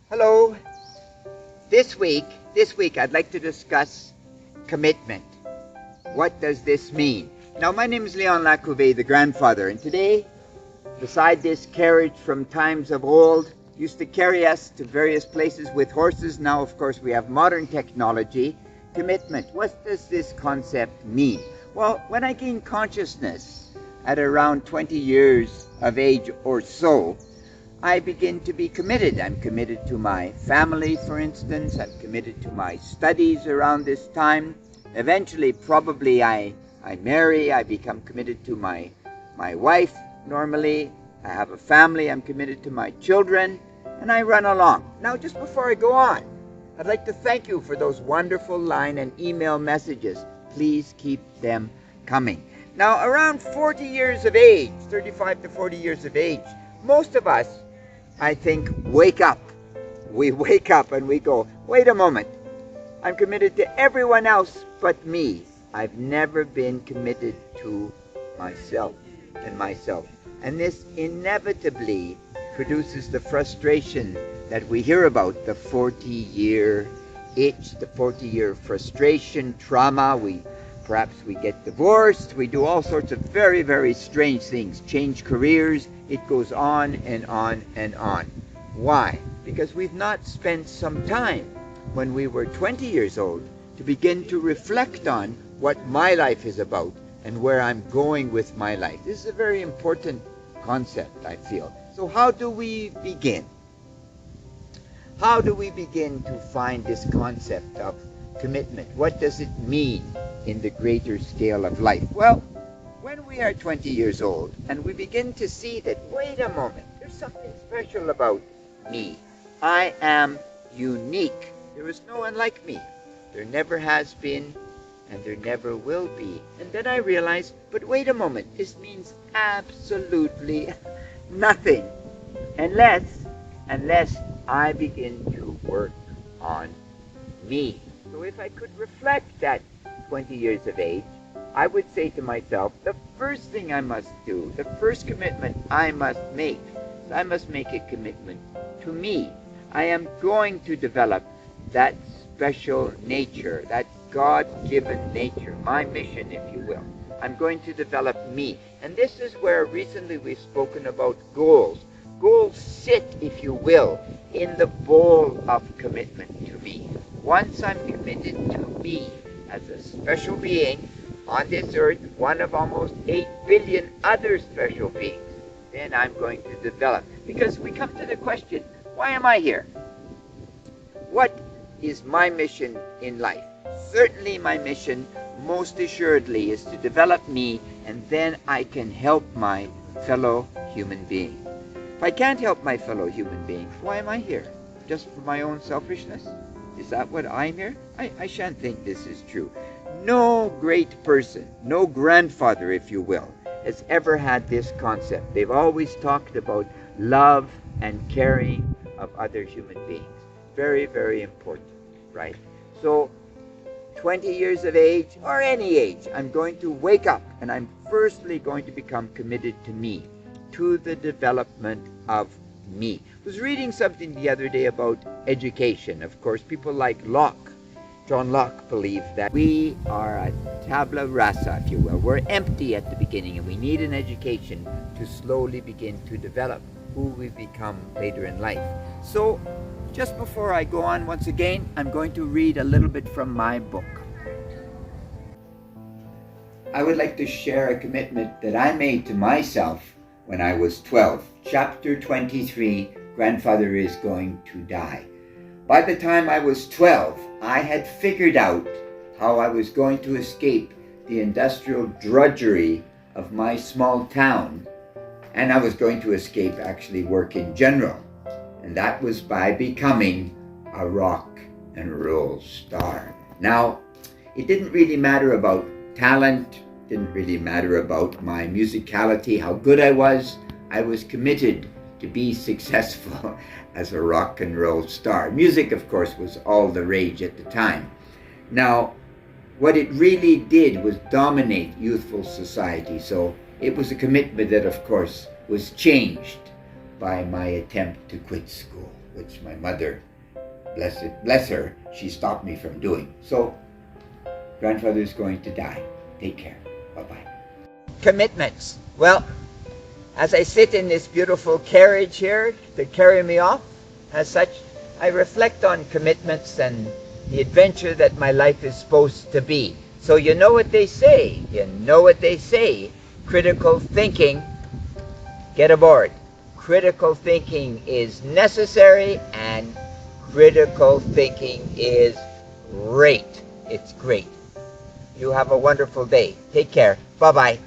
Hello. This week I'd like to discuss commitment. What does this mean? Now, my name is Leon Lacouvé, the grandfather, and today, beside this carriage from times of old, used to carry us to various places with horses. Now, of course, we have modern technology. Commitment. What does this concept mean? Well, when I gained consciousness at around 20 years of age or so, I begin to be committed. I'm committed to my family, for instance. I'm committed to my studies around this time. Eventually, probably I marry. I become committed to my wife. Normally, I have a family. I'm committed to my children, and I run along. Now, just before I go on, I'd like to thank you for those wonderful line and email messages. Please keep them coming. Now, around 40 years of age, 35 to 40 years of age, most of us, I think, wake up. We wake up and we go, wait a moment. I'm committed to everyone else but me. I've never been committed to myself. And this inevitably produces the frustration that we hear about, the 40-year itch, the 40-year frustration, trauma. Perhaps we get divorced. We do all sorts of very, very strange things, change careers. It goes on and on and on. Why? Because we've not spent some time when we were 20 years old to begin to reflect on what my life is about and where I'm going with my life. This is a very important concept, I feel. So how do we begin? How do we begin to find this concept of commitment? What does it mean in the greater scale of life? Well, when we are 20 years old and we begin to see that, wait a moment, there's something special about me. I am unique. There is no one like me. There never has been and there never will be. And then I realized, but wait a moment, this means absolutely nothing unless I begin to work on me. So if I could reflect at 20 years of age, I would say to myself, the first thing I must do, the first commitment I must make, is I must make a commitment to me. I am going to develop that special nature, that God-given nature, my mission, if you will. I'm going to develop me. And this is where recently we've spoken about goals. Goals sit, if you will, in the bowl of commitment to me. Once I'm committed to me as a special being on this earth, one of almost 8 billion other special beings, then I'm going to develop. Because we come to the question, why am I here? What is my mission in life? Certainly my mission, most assuredly, is to develop me, and then I can help my fellow human beings. If I can't help my fellow human beings, why am I here? Just for my own selfishness? Is that what I'm here? I shan't think this is true. No great person, no grandfather, if you will, has ever had this concept. They've always talked about love and caring of other human beings. Very, very important, right? So, 20 years of age, or any age, I'm going to wake up and I'm firstly going to become committed to me, to the development of me. I was reading something the other day about education. Of course, people like Locke, John Locke, believe that we are a tabula rasa, if you will. We're empty at the beginning and we need an education to slowly begin to develop who we become later in life. So, just before I go on once again, I'm going to read a little bit from my book. I would like to share a commitment that I made to myself when I was 12. Chapter 23, Grandfather is Going to Die. By the time I was 12, I had figured out how I was going to escape the industrial drudgery of my small town, and I was going to escape actually work in general. And that was by becoming a rock and roll star. Now, it didn't really matter about talent, didn't really matter about my musicality, how good I was. I was committed to be successful as a rock and roll star. Music, of course, was all the rage at the time. Now, what it really did was dominate youthful society. So it was a commitment that, of course, was changed by my attempt to quit school. which my mother, bless her, she stopped me from doing. So, grandfather is going to die. Take care. Bye-bye. Commitments. Well, as I sit in this beautiful carriage here to carry me off, as such, I reflect on commitments and the adventure that my life is supposed to be. So you know what they say. Critical thinking, get aboard. Critical thinking is necessary, and critical thinking is great. It's great. You have a wonderful day. Take care. Bye-bye.